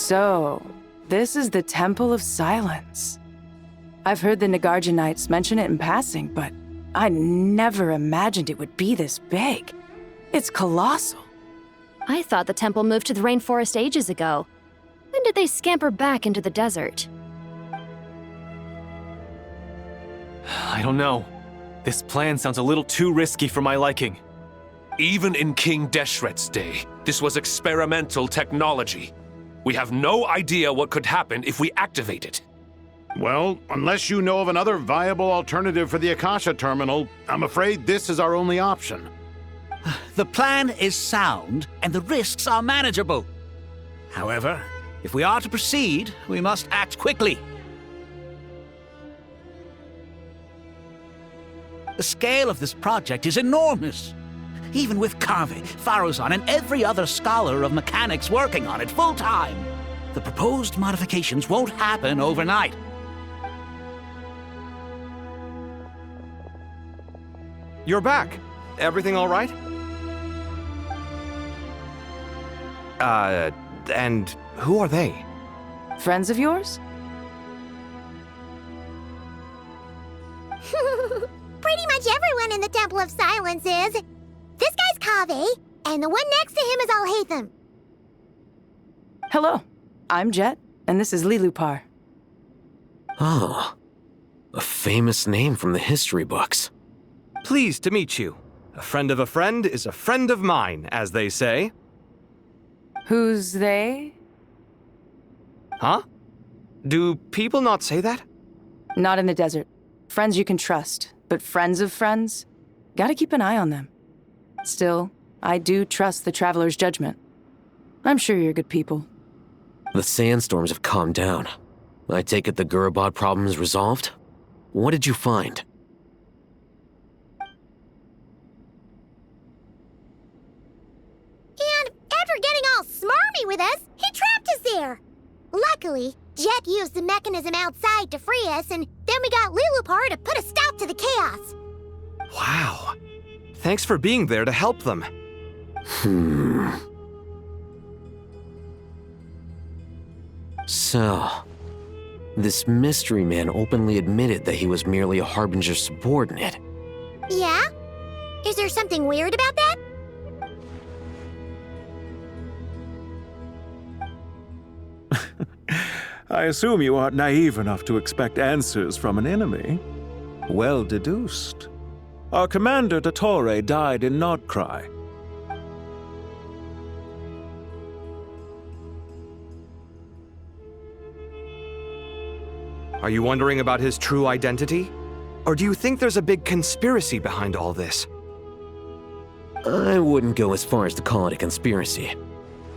So, this is the Temple of Silence. I've heard the Nagarjanites mention it in passing, but I never imagined it would be this big. It's colossal. I thought the temple moved to the rainforest ages ago. When did they scamper back into the desert? I don't know. This plan sounds a little too risky for my liking. Even in King Deshret's day, this was experimental technology. We have no idea what could happen if we activate it. Well, unless you know of another viable alternative for the Akasha terminal, I'm afraid this is our only option. The plan is sound, and the risks are manageable. However, if we are to proceed, we must act quickly. The scale of this project is enormous. Even with Carvey, Faruzan, and every other scholar of mechanics working on it full-time, the proposed modifications won't happen overnight. You're back. Everything all right? And who are they? Friends of yours? Pretty much everyone in the Temple of Silence is. This guy's Kaveh, and the one next to him is Alhaitham. Hello, I'm Jet, and this is Lilupar. Oh, a famous name from the history books. Pleased to meet you. A friend of a friend is a friend of mine, as they say. Who's they? Huh? Do people not say that? Not in the desert. Friends you can trust, but friends of friends? Gotta keep an eye on them. Still, I do trust the Traveler's judgment. I'm sure you're good people. The sandstorms have calmed down. I take it the Gurabad problem is resolved? What did you find? And after getting all smarmy with us, he trapped us there. Luckily, Jet used the mechanism outside to free us, and then we got Lilupar to put a stop to the chaos. Wow. Thanks for being there to help them. So, this mystery man openly admitted that he was merely a Harbinger's subordinate. Yeah? Is there something weird about that? I assume you aren't naive enough to expect answers from an enemy. Well deduced. Our commander, Dottore, died in Nordkrai. Are you wondering about his true identity? Or do you think there's a big conspiracy behind all this? I wouldn't go as far as to call it a conspiracy.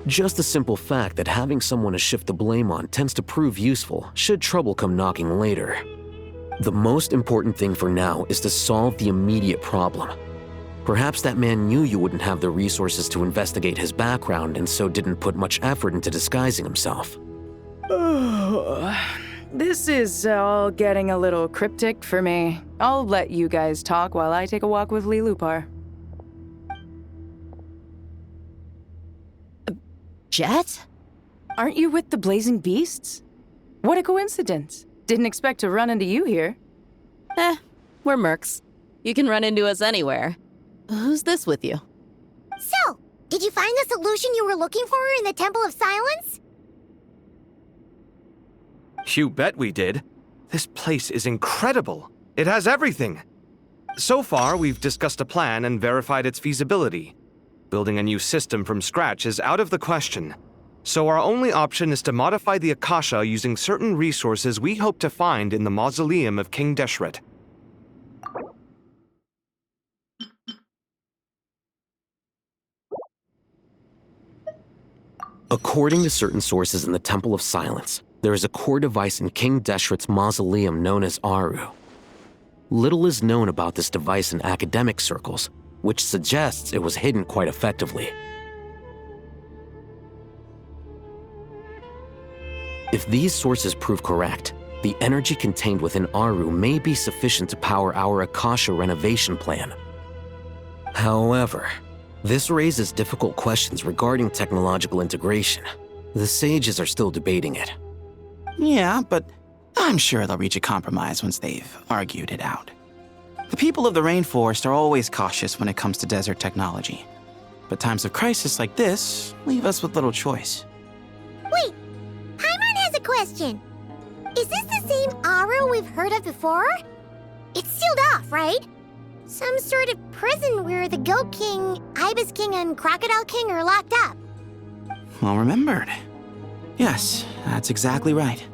Just the simple fact that having someone to shift the blame on tends to prove useful should trouble come knocking later. The most important thing for now is to solve the immediate problem. Perhaps that man knew you wouldn't have the resources to investigate his background and so didn't put much effort into disguising himself. This is all getting a little cryptic for me. I'll let you guys talk while I take a walk with Lilupar. Jet? Aren't you with the Blazing Beasts? What a coincidence. Didn't expect to run into you here. We're mercs. You can run into us anywhere. Who's this with you? So, did you find the solution you were looking for in the Temple of Silence? You bet we did. This place is incredible. It has everything. So far, we've discussed a plan and verified its feasibility. Building a new system from scratch is out of the question. So our only option is to modify the Akasha using certain resources we hope to find in the mausoleum of King Deshret. According to certain sources in the Temple of Silence, there is a core device in King Deshret's mausoleum known as Aru. Little is known about this device in academic circles, which suggests it was hidden quite effectively. If these sources prove correct, the energy contained within Aru may be sufficient to power our Akasha renovation plan. However, this raises difficult questions regarding technological integration. The sages are still debating it. Yeah, but I'm sure they'll reach a compromise once they've argued it out. The people of the rainforest are always cautious when it comes to desert technology. But times of crisis like this leave us with little choice. Wait, Paimon has a question. Is this the same Aru we've heard of before? It's sealed off, right? Some sort of prison where the Goat King, Ibis King, and Crocodile King are locked up. Well remembered. Yes, that's exactly right.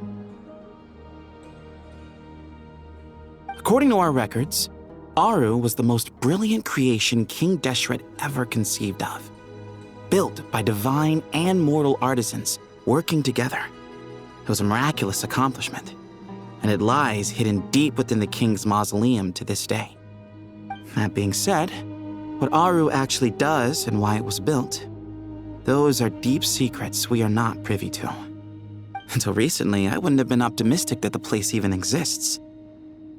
According to our records, Aru was the most brilliant creation King Deshret ever conceived of. Built by divine and mortal artisans working together. It was a miraculous accomplishment, and it lies hidden deep within the king's mausoleum to this day. That being said, what Aru actually does and why it was built, those are deep secrets we are not privy to. Until recently, I wouldn't have been optimistic that the place even exists.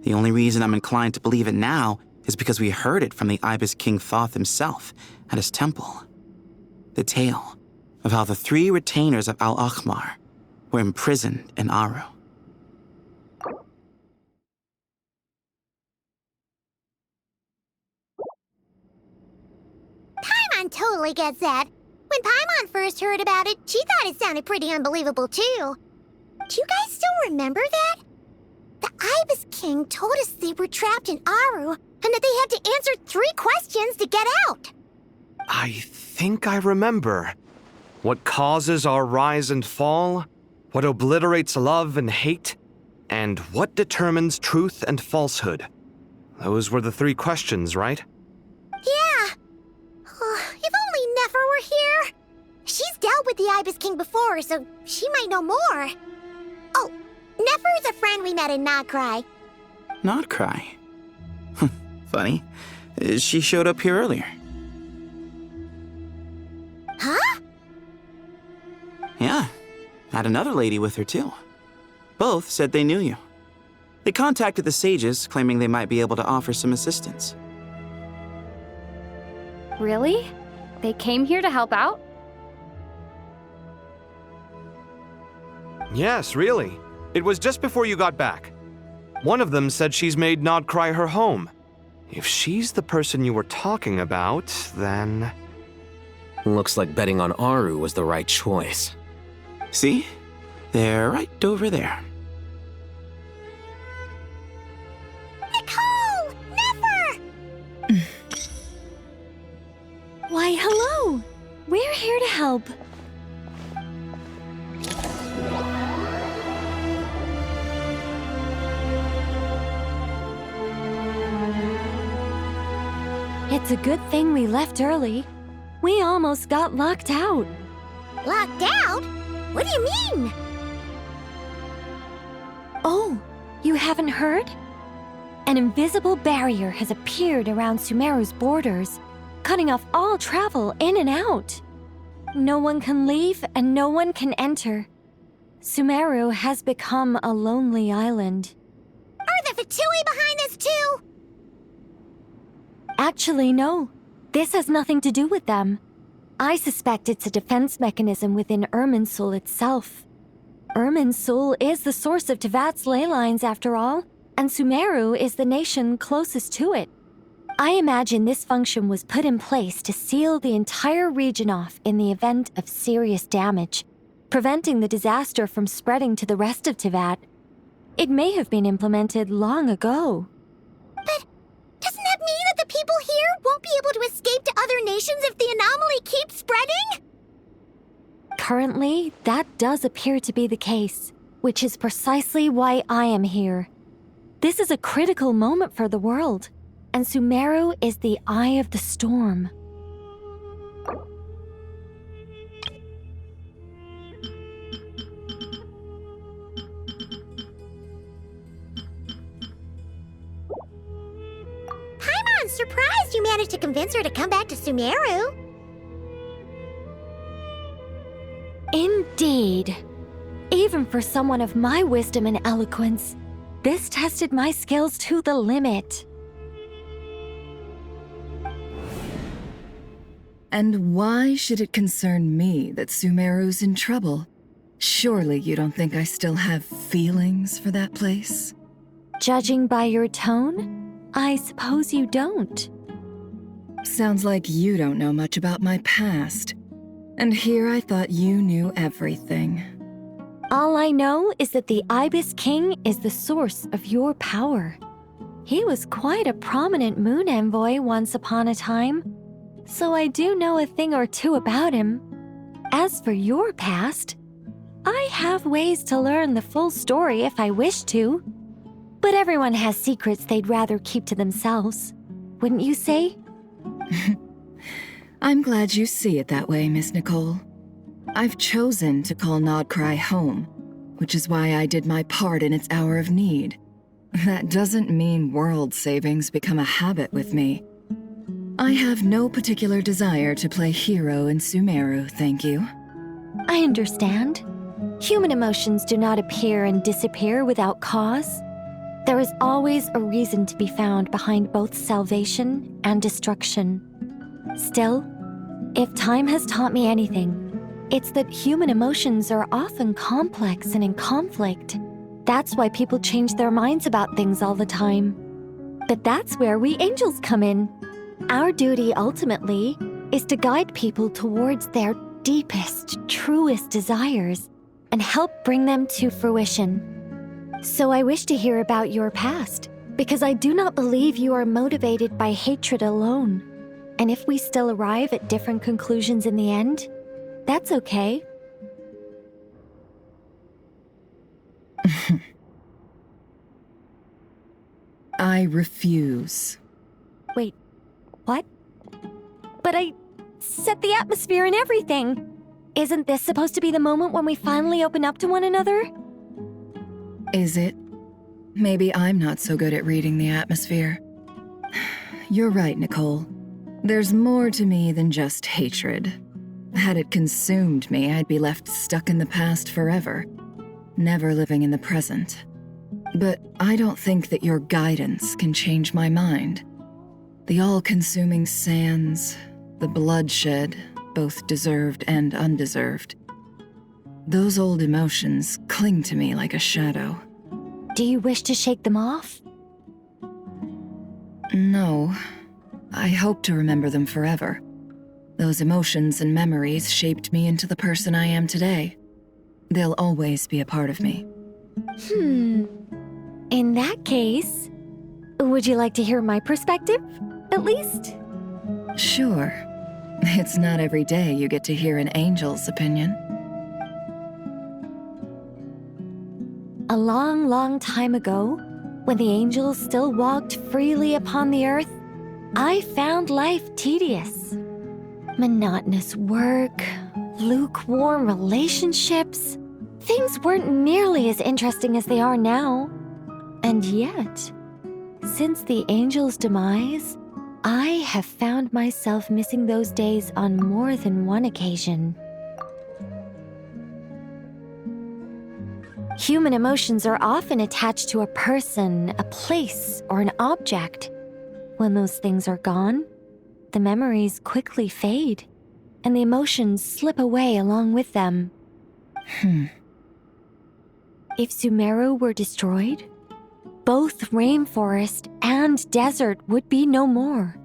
The only reason I'm inclined to believe it now is because we heard it from the Ibis King Thoth himself at his temple. The tale of how the 3 retainers of Al-Akhmar were imprisoned in Aru. Paimon totally gets that. When Paimon first heard about it, she thought it sounded pretty unbelievable too. Do you guys still remember that? The Ibis King told us they were trapped in Aru and that they had to answer 3 questions to get out. I think I remember. What causes our rise and fall? What obliterates love and hate? And what determines truth and falsehood? Those were the 3 questions, right? Yeah. Oh, if only Nefer were here. She's dealt with the Ibis King before, so she might know more. Oh, Nefer is a friend we met in Notcry. Notcry? Funny. She showed up here earlier. Huh? Yeah. Had another lady with her, too. Both said they knew you. They contacted the sages, claiming they might be able to offer some assistance. Really? They came here to help out? Yes, really. It was just before you got back. One of them said she's made Nodcry her home. If she's the person you were talking about, then... Looks like betting on Aru was the right choice. See? They're right over there. Nicole! Nefer! Why, hello! We're here to help. It's a good thing we left early. We almost got locked out. Locked out? What do you mean? Oh, you haven't heard? An invisible barrier has appeared around Sumeru's borders, cutting off all travel in and out. No one can leave and no one can enter. Sumeru has become a lonely island. Are the Fatui behind this too? Actually, no. This has nothing to do with them. I suspect it's a defense mechanism within Irminsul itself. Irminsul is the source of Tevat's ley lines, after all, and Sumeru is the nation closest to it. I imagine this function was put in place to seal the entire region off in the event of serious damage, preventing the disaster from spreading to the rest of Tevat. It may have been implemented long ago. But doesn't that mean that the people here won't be able to escape to other nations if the anomaly keeps spreading? Currently, that does appear to be the case, which is precisely why I am here. This is a critical moment for the world, and Sumeru is the eye of the storm. Paimon's surprised you managed to convince her to come back to Sumeru. Indeed. Even for someone of my wisdom and eloquence, this tested my skills to the limit. And why should it concern me that Sumeru's in trouble? Surely you don't think I still have feelings for that place? Judging by your tone, I suppose you don't. Sounds like you don't know much about my past. And here I thought you knew everything. All I know is that the Ibis King is the source of your power. He was quite a prominent moon envoy once upon a time, so I do know a thing or two about him. As for your past, I have ways to learn the full story if I wish to. But everyone has secrets they'd rather keep to themselves, wouldn't you say? I'm glad you see it that way, Miss Nicole. I've chosen to call Nodcry home, which is why I did my part in its hour of need. That doesn't mean world savings become a habit with me. I have no particular desire to play hero in Sumeru, thank you. I understand. Human emotions do not appear and disappear without cause. There is always a reason to be found behind both salvation and destruction. Still, if time has taught me anything, it's that human emotions are often complex and in conflict. That's why people change their minds about things all the time. But that's where we angels come in. Our duty ultimately is to guide people towards their deepest, truest desires and help bring them to fruition. So I wish to hear about your past, because I do not believe you are motivated by hatred alone. And if we still arrive at different conclusions in the end, that's okay. I refuse. Wait, what? But I set the atmosphere and everything. Isn't this supposed to be the moment when we finally open up to one another? Is it? Maybe I'm not so good at reading the atmosphere. You're right, Nicole. There's more to me than just hatred. Had it consumed me, I'd be left stuck in the past forever, never living in the present. But I don't think that your guidance can change my mind. The all-consuming sands, the bloodshed, both deserved and undeserved. Those old emotions cling to me like a shadow. Do you wish to shake them off? No. I hope to remember them forever. Those emotions and memories shaped me into the person I am today. They'll always be a part of me. In that case, would you like to hear my perspective, at least? Sure. It's not every day you get to hear an angel's opinion. A long, long time ago, when the angels still walked freely upon the earth, I found life tedious. Monotonous work, lukewarm relationships. Things weren't nearly as interesting as they are now. And yet, since the angels' demise, I have found myself missing those days on more than one occasion. Human emotions are often attached to a person, a place, or an object. When those things are gone, the memories quickly fade, and the emotions slip away along with them. If Sumeru were destroyed, both rainforest and desert would be no more.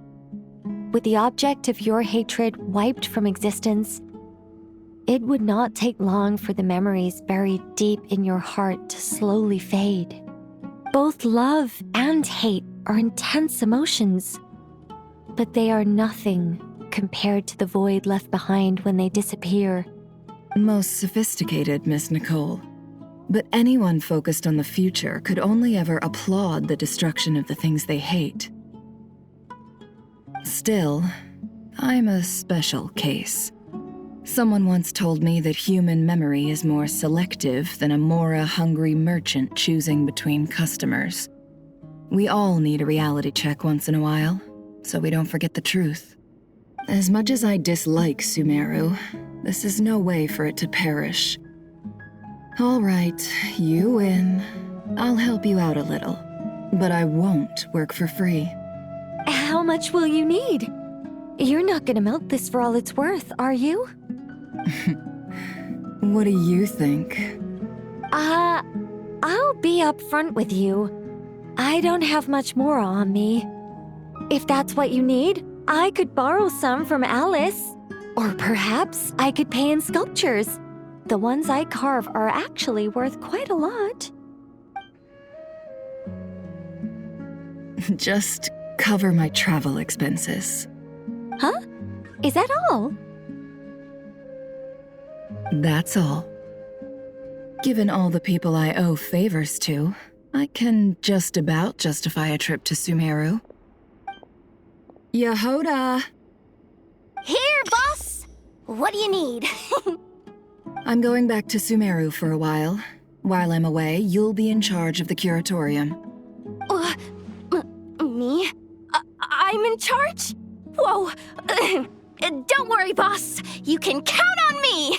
With the object of your hatred wiped from existence, it would not take long for the memories buried deep in your heart to slowly fade. Both love and hate are intense emotions, but they are nothing compared to the void left behind when they disappear. Most sophisticated, Miss Nicole. But anyone focused on the future could only ever applaud the destruction of the things they hate. Still, I'm a special case. Someone once told me that human memory is more selective than a Mora-hungry merchant choosing between customers. We all need a reality check once in a while, so we don't forget the truth. As much as I dislike Sumeru, this is no way for it to perish. All right, you win. I'll help you out a little, but I won't work for free. How much will you need? You're not gonna milk this for all it's worth, are you? What do you think? I'll be upfront with you. I don't have much more on me. If that's what you need, I could borrow some from Alice. Or perhaps I could pay in sculptures. The ones I carve are actually worth quite a lot. Just cover my travel expenses. Huh? Is that all? That's all. Given all the people I owe favors to, I can just about justify a trip to Sumeru. Yehoda! Here, boss! What do you need? I'm going back to Sumeru for a while. While I'm away, you'll be in charge of the curatorium. Me? I'm in charge? Whoa! Don't worry, boss. You can count on me!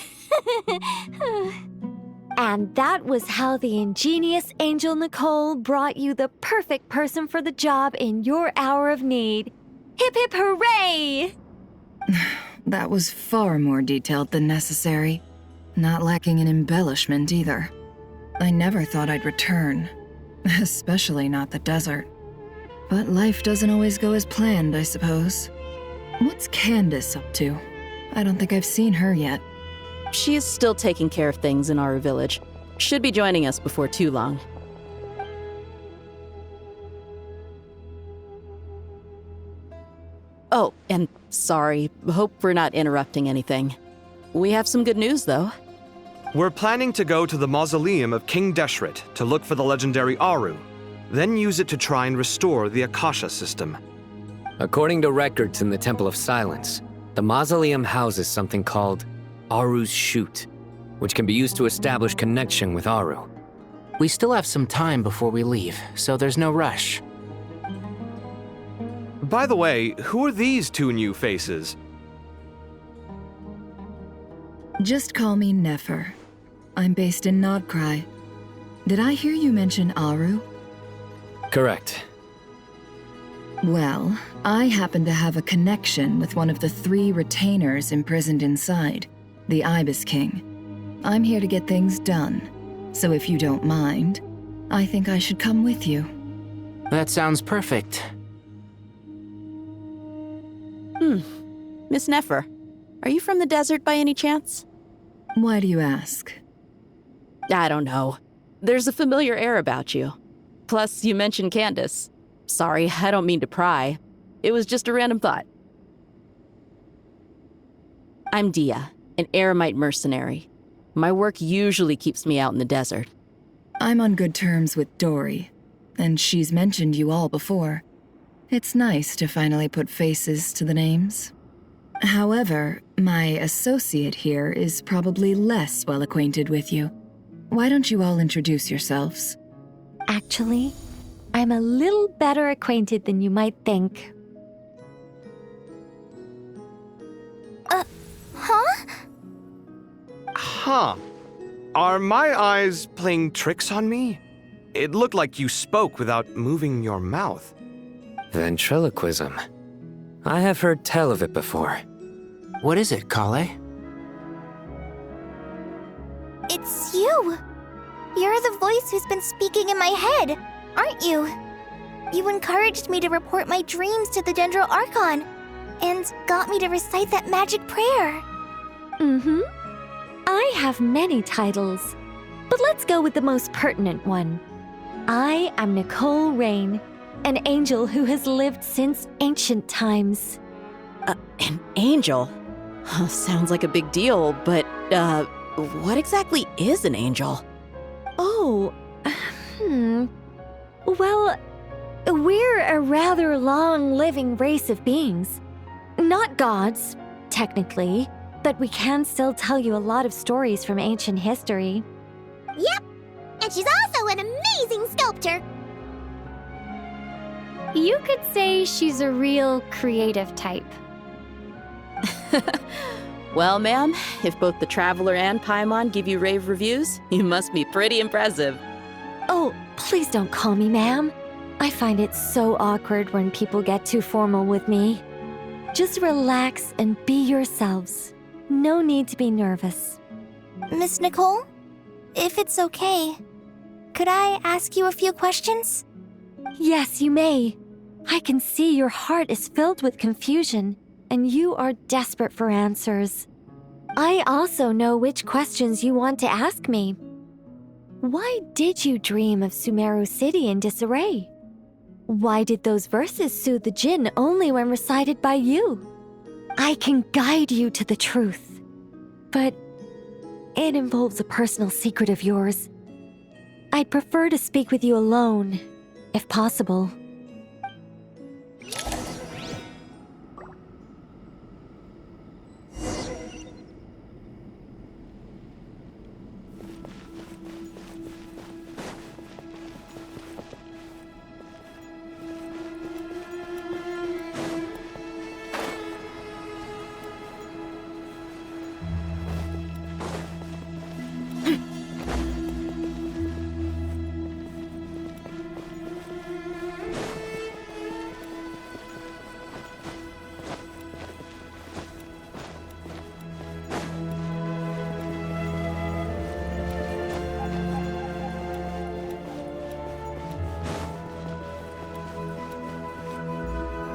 And that was how the ingenious Angel Nicole brought you the perfect person for the job in your hour of need. Hip hip hooray! That was far more detailed than necessary. Not lacking in embellishment either. I never thought I'd return. Especially not the desert. But life doesn't always go as planned, I suppose. What's Candace up to? I don't think I've seen her yet. She is still taking care of things in our village. Should be joining us before too long. Oh, and sorry. Hope we're not interrupting anything. We have some good news, though. We're planning to go to the mausoleum of King Deshret to look for the legendary Aru, then use it to try and restore the Akasha system. According to records in the Temple of Silence, the mausoleum houses something called Aru's Chute, which can be used to establish connection with Aru. We still have some time before we leave, so there's no rush. By the way, who are these two new faces? Just call me Nefer. I'm based in Nodcry. Did I hear you mention Aru? Correct. Well, I happen to have a connection with one of the 3 retainers imprisoned inside, the Ibis King. I'm here to get things done, so if you don't mind, I think I should come with you. That sounds perfect. Miss Nefer, are you from the desert by any chance? Why do you ask? I don't know. There's a familiar air about you. Plus, you mentioned Candace. Sorry, I don't mean to pry. It was just a random thought. I'm Dia, an Eremite mercenary. My work usually keeps me out in the desert. I'm on good terms with Dory, and she's mentioned you all before. It's nice to finally put faces to the names. However, my associate here is probably less well acquainted with you. Why don't you all introduce yourselves? Actually, I'm a little better acquainted than you might think. Huh? Huh. Are my eyes playing tricks on me? It looked like you spoke without moving your mouth. Ventriloquism. I have heard tell of it before. What is it, Kale? It's you! You're the voice who's been speaking in my head, aren't you? You encouraged me to report my dreams to the Dendro Archon, and got me to recite that magic prayer. Mm-hmm. I have many titles, but let's go with the most pertinent one. I am Nicole Rain, an angel who has lived since ancient times. An angel? Sounds like a big deal, but, what exactly is an angel? Oh, Well, we're a rather long-living race of beings. Not gods, technically, but we can still tell you a lot of stories from ancient history. Yep, and she's also an amazing sculptor. You could say she's a real creative type. Well, ma'am, if both the Traveler and Paimon give you rave reviews, you must be pretty impressive. Oh, please don't call me ma'am. I find it so awkward when people get too formal with me. Just relax and be yourselves. No need to be nervous. Miss Nicole, if it's okay, could I ask you a few questions? Yes, you may. I can see your heart is filled with confusion, and you are desperate for answers. I also know which questions you want to ask me. Why did you dream of Sumeru City in disarray? Why did those verses soothe the Jinn only when recited by you? I can guide you to the truth, but it involves a personal secret of yours. I'd prefer to speak with you alone, if possible.